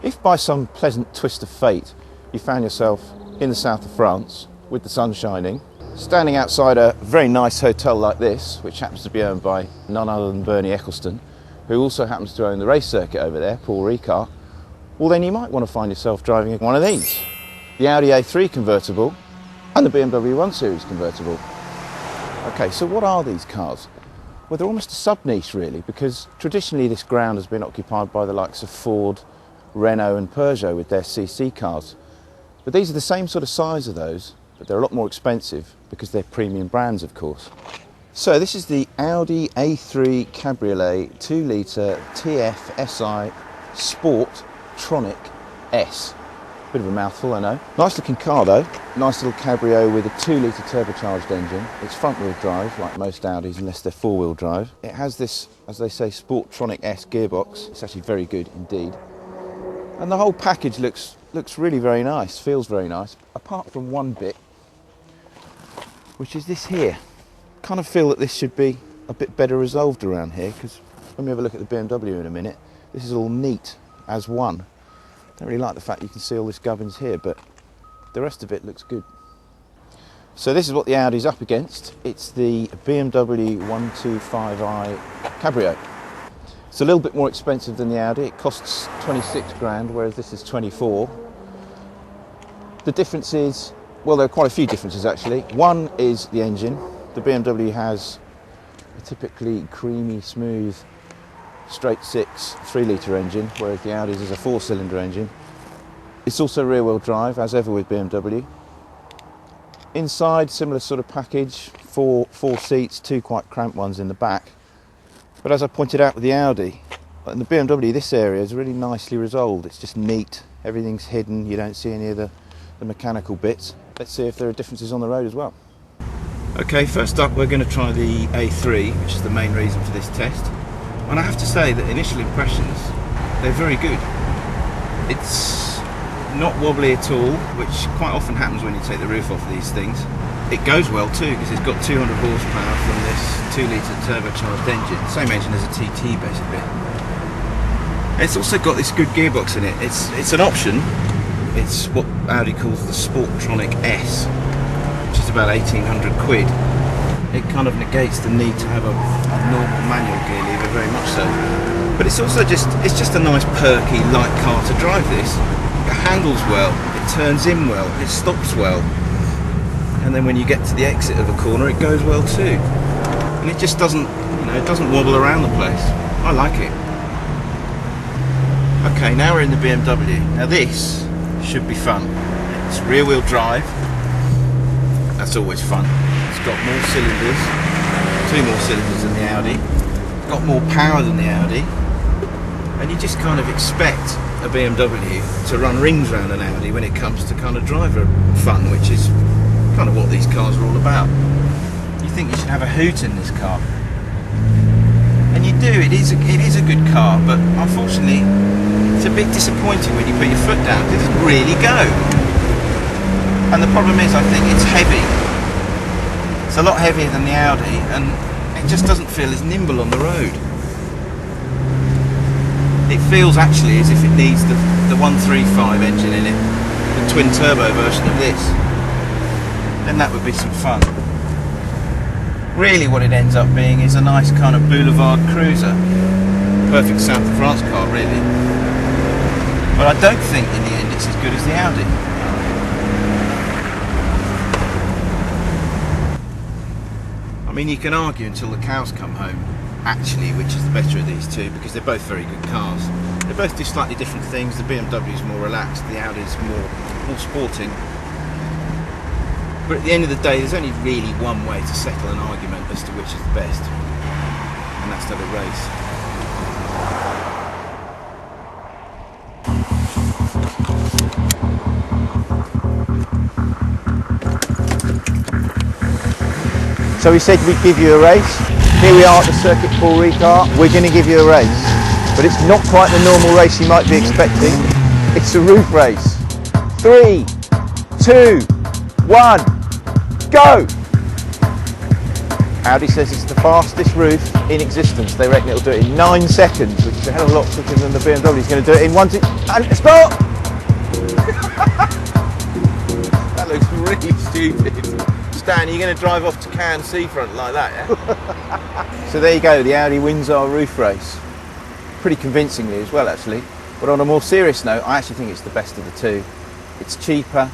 If by some pleasant twist of fate you found yourself in the south of France with the sun shining, standing outside a very nice hotel like this, which happens to be owned by none other than Bernie Ecclestone, who also happens to own the race circuit over there, Paul Ricard, well then you might want to find yourself driving one of these. The Audi A3 convertible and the BMW 1 Series convertible. Okay, so what are these cars? Well, they're almost a sub-niche really, because traditionally this ground has been occupied by the likes of Ford, Renault and Peugeot with their CC cars. But these are the same sort of size of those, but they're a lot more expensive because they're premium brands, of course. So this is the Audi A3 Cabriolet 2-litre TFSI Sport Tronic S. Bit of a mouthful, I know. Nice looking car though. Nice little cabrio with a 2-litre turbocharged engine. It's front-wheel drive, like most Audis, unless they're four-wheel drive. It has this, as they say, Sport Tronic S gearbox. It's actually very good indeed. And the whole package looks really very nice, feels very nice, apart from one bit, which is this here. Kind of feel that this should be a bit better resolved around here, because when we have a look at the BMW in a minute, this is all neat as one. Don't really like the fact you can see all this gubbins here, but the rest of it looks good. So this is what the Audi's up against. It's the BMW 125i Cabrio. It's a little bit more expensive than the Audi. It costs 26 grand, whereas this is 24. The difference is, well, there are quite a few differences actually. One is the engine. The BMW has a typically creamy, smooth, straight six 3-litre engine, whereas the Audi's is a 4-cylinder engine. It's also rear-wheel drive, as ever with BMW. Inside, similar sort of package, four seats, 2 quite cramped ones in the back. But as I pointed out with the Audi, in the BMW, this area is really nicely resolved. It's just neat, everything's hidden, you don't see any of the mechanical bits. Let's see if there are differences on the road as well. Okay, first up we're going to try the A3, which is the main reason for this test. And I have to say that initial impressions, they're very good. It's not wobbly at all, which quite often happens when you take the roof off these things. It goes well too, because it's got 200 horsepower from this 2-litre turbocharged engine. Same engine as a TT basically. It's also got this good gearbox in it. It's an option. It's what Audi calls the Sportronic S, which is about 1,800 quid. It kind of negates the need to have a normal manual gear lever, very much so. But it's also just a nice perky light car to drive this. It handles well, it turns in well, it stops well. And then when you get to the exit of a corner, it goes well too. And it just doesn't, it doesn't wobble around the place. I like it. Okay, now we're in the BMW. Now this should be fun. It's rear-wheel drive. That's always fun. It's got more cylinders, 2 more cylinders than the Audi. It's got more power than the Audi. And you just kind of expect a BMW to run rings around an Audi when it comes to kind of driver fun, which is kind of what these cars are all about. You think you should have a hoot in this car. And you do, it is a good car, but unfortunately it's a bit disappointing when you put your foot down. It doesn't really go. And the problem is, I think it's heavy. It's a lot heavier than the Audi, and it just doesn't feel as nimble on the road. It feels actually as if it needs the 135 engine in it, the twin turbo version of this. Then that would be some fun. Really what it ends up being is a nice kind of boulevard cruiser. Perfect south of France car really. But I don't think in the end it's as good as the Audi. I mean, you can argue until the cows come home, actually, which is the better of these two, because they're both very good cars. They both do slightly different things. The BMW is more relaxed, the Audi is more sporting. But at the end of the day, there's only really one way to settle an argument as to which is the best, and that's to have a race. So we said we'd give you a race. Here we are at the circuit Paul Ricard. We're going to give you a race. But it's not quite the normal race you might be expecting. It's a roof race. 3, 2, 1, go! Audi says it's the fastest roof in existence. They reckon it'll do it in 9 seconds, which is a hell of a lot quicker than the BMW is going to do it in 1, 2, and stop! That looks really stupid. Stan, you're going to drive off to Cannes seafront like that, yeah? So there you go, the Audi wins our roof race. Pretty convincingly as well, actually. But on a more serious note, I actually think it's the best of the two. It's cheaper,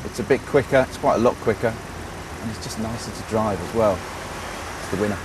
it's a bit quicker, it's quite a lot quicker, and it's just nicer to drive as well. It's the winner.